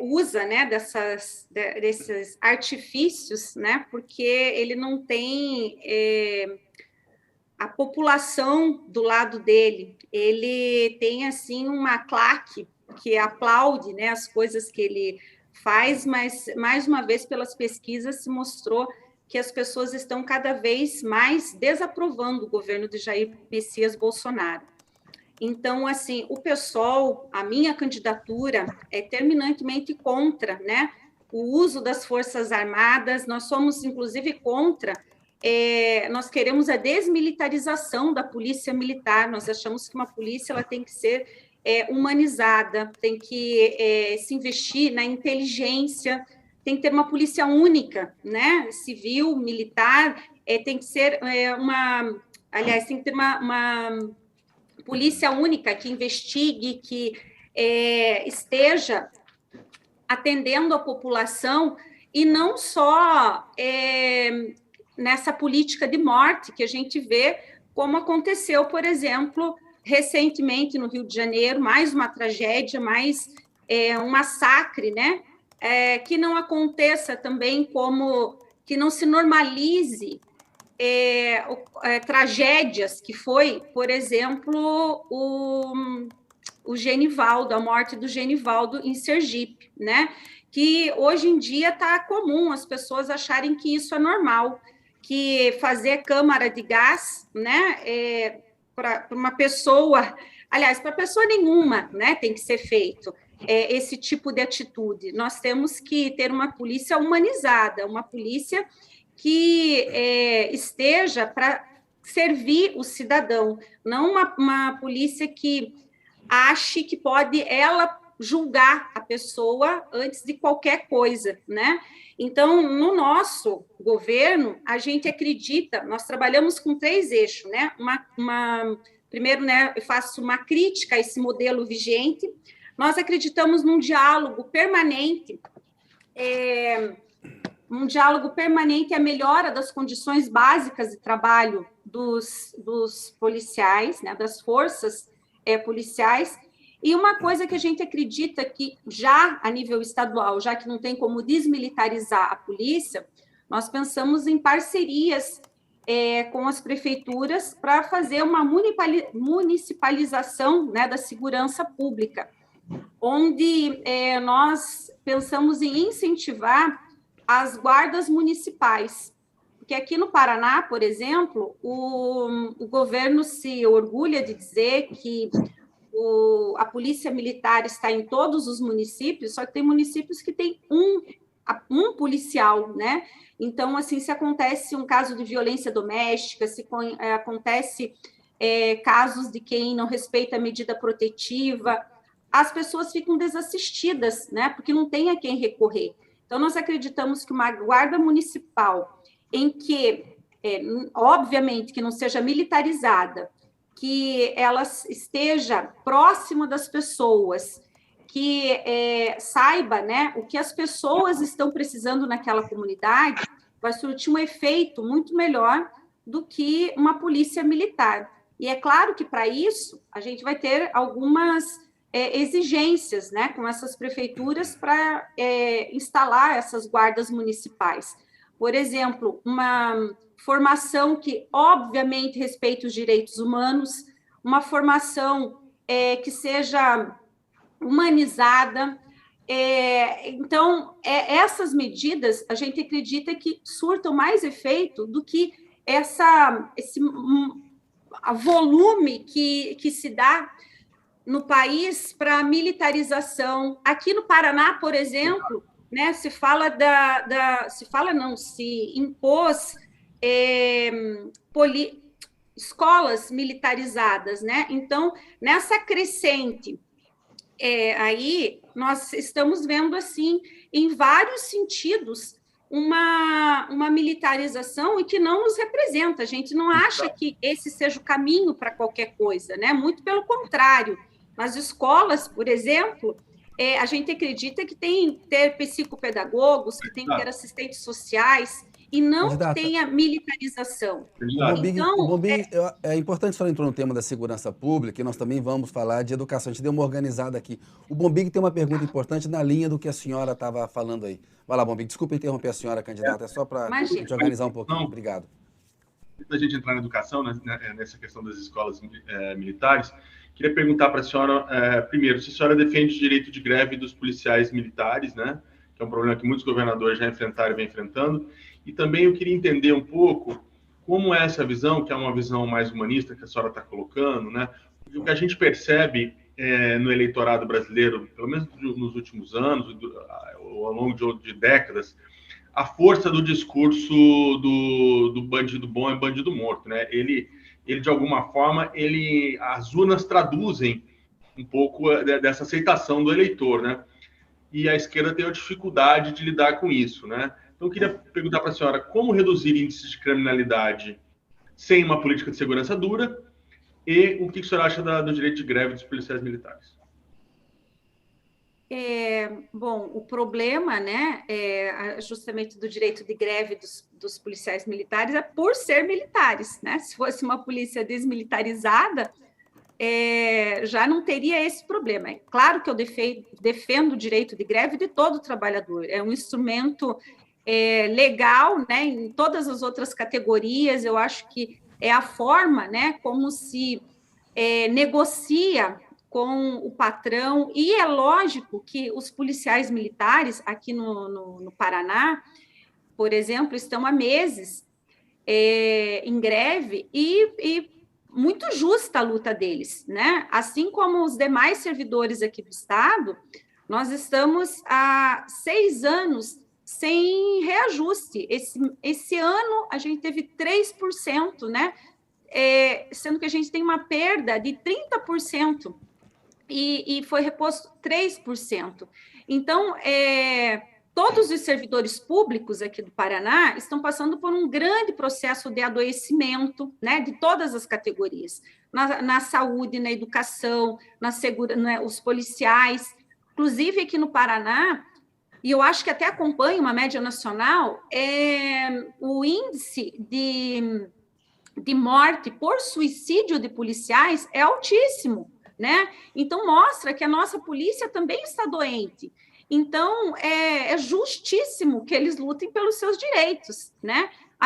usa, né, desses artifícios, né, porque ele não tem a população do lado dele. Ele tem assim uma claque que aplaude, né, as coisas que ele faz, mas mais uma vez pelas pesquisas se mostrou que as pessoas estão cada vez mais desaprovando o governo de Jair Messias Bolsonaro. Então, assim, o PSOL, a minha candidatura é terminantemente contra, né, o uso das Forças Armadas. Nós somos, inclusive, contra, nós queremos a desmilitarização da polícia militar. Nós achamos que uma polícia ela tem que ser humanizada, tem que se investir na inteligência, tem que ter uma polícia única, né, civil, militar, tem que ser aliás, tem que ter uma polícia única que investigue, que esteja atendendo a população e não só nessa política de morte que a gente vê, como aconteceu, por exemplo, recentemente no Rio de Janeiro, mais uma tragédia, mais um massacre, né? Que não aconteça também como que não se normalize tragédias, que foi, por exemplo, o Genivaldo, a morte do Genivaldo em Sergipe, né? Que hoje em dia está comum as pessoas acharem que isso é normal, que fazer câmara de gás, né, para uma pessoa, aliás, para pessoa nenhuma, né, tem que ser feito esse tipo de atitude. Nós temos que ter uma polícia humanizada, uma polícia que esteja para servir o cidadão, não uma polícia que ache que pode ela julgar a pessoa antes de qualquer coisa, né? Então, no nosso governo, a gente acredita, nós trabalhamos com 3 eixos, né? Primeiro, né, eu faço uma crítica a esse modelo vigente. Nós acreditamos num diálogo permanente, a melhora das condições básicas de trabalho dos policiais, né, das forças policiais. E uma coisa que a gente acredita que já a nível estadual, já que não tem como desmilitarizar a polícia, nós pensamos em parcerias com as prefeituras para fazer uma municipalização, né, da segurança pública, onde nós pensamos em incentivar as guardas municipais, porque aqui no Paraná, por exemplo, o governo se orgulha de dizer que a polícia militar está em todos os municípios, só que tem municípios que tem um policial, né? Então, assim, se acontece um caso de violência doméstica, se acontece casos de quem não respeita a medida protetiva, as pessoas ficam desassistidas, né? Porque não tem a quem recorrer. Então, nós acreditamos que uma guarda municipal em que, obviamente, que não seja militarizada, que ela esteja próxima das pessoas, que saiba, né, o que as pessoas estão precisando naquela comunidade, vai surtir um efeito muito melhor do que uma polícia militar. E é claro que, para isso, a gente vai ter algumas exigências, né, com essas prefeituras para instalar essas guardas municipais. Por exemplo, uma formação que, obviamente, respeite os direitos humanos, uma formação que seja humanizada. Então, essas medidas, a gente acredita que surtam mais efeito do que esse volume que se dá no país para a militarização. Aqui no Paraná, por exemplo, né, se impôs escolas militarizadas, né? Então, nessa crescente, aí nós estamos vendo, assim, em vários sentidos, uma militarização e que não nos representa. A gente não acha que esse seja o caminho para qualquer coisa, né? Muito pelo contrário. Nas escolas, por exemplo, a gente acredita que tem que ter psicopedagogos, que tem que ter assistentes sociais, e não que Candidata, tenha militarização. O Então, Bombig, é importante, a senhora entrou no tema da segurança pública, e nós também vamos falar de educação. A gente deu uma organizada aqui. O Bombig tem uma pergunta importante na linha do que a senhora estava falando aí. Vai lá, Bombig, desculpa interromper a senhora, candidata, é só para a imagina. gente organizar um pouquinho. Não, Obrigado. antes da gente entrar na educação, nessa questão das escolas militares, queria perguntar para a senhora, primeiro, se a senhora defende o direito de greve dos policiais militares, né? Que é um problema que muitos governadores já enfrentaram e vem enfrentando. E também eu queria entender um pouco como é essa visão, que é uma visão mais humanista que a senhora está colocando, né? O que a gente percebe no eleitorado brasileiro, pelo menos nos últimos anos, ou ao longo de décadas, a força do discurso do bandido bom é bandido morto, né? Ele de alguma forma, as urnas traduzem um pouco dessa aceitação do eleitor, né? E a esquerda tem uma dificuldade de lidar com isso, né? Então, eu queria perguntar para a senhora como reduzir índices de criminalidade sem uma política de segurança dura e o que a senhora acha do direito de greve dos policiais militares? Bom, o problema, né, justamente do direito de greve dos policiais militares é por ser militares, né? Se fosse uma polícia desmilitarizada, já não teria esse problema. É claro que eu defendo o direito de greve de todo trabalhador, é um instrumento legal, né, em todas as outras categorias. Eu acho que é a forma, né, como se negocia com o patrão, e é lógico que os policiais militares aqui no Paraná, por exemplo, estão há meses em greve, e muito justa a luta deles, né? Assim como os demais servidores aqui do Estado, nós estamos há 6 anos sem reajuste. Esse ano a gente teve 3%, né? Sendo que a gente tem uma perda de 30%, e foi reposto 3%. Então, todos os servidores públicos aqui do Paraná estão passando por um grande processo de adoecimento, né, de todas as categorias, na saúde, na educação, na segurança, né, os policiais. Inclusive, aqui no Paraná, e eu acho que até acompanha uma média nacional, o índice de morte por suicídio de policiais é altíssimo, né? Então, mostra que a nossa polícia também está doente. Então, é justíssimo que eles lutem pelos seus direitos, né?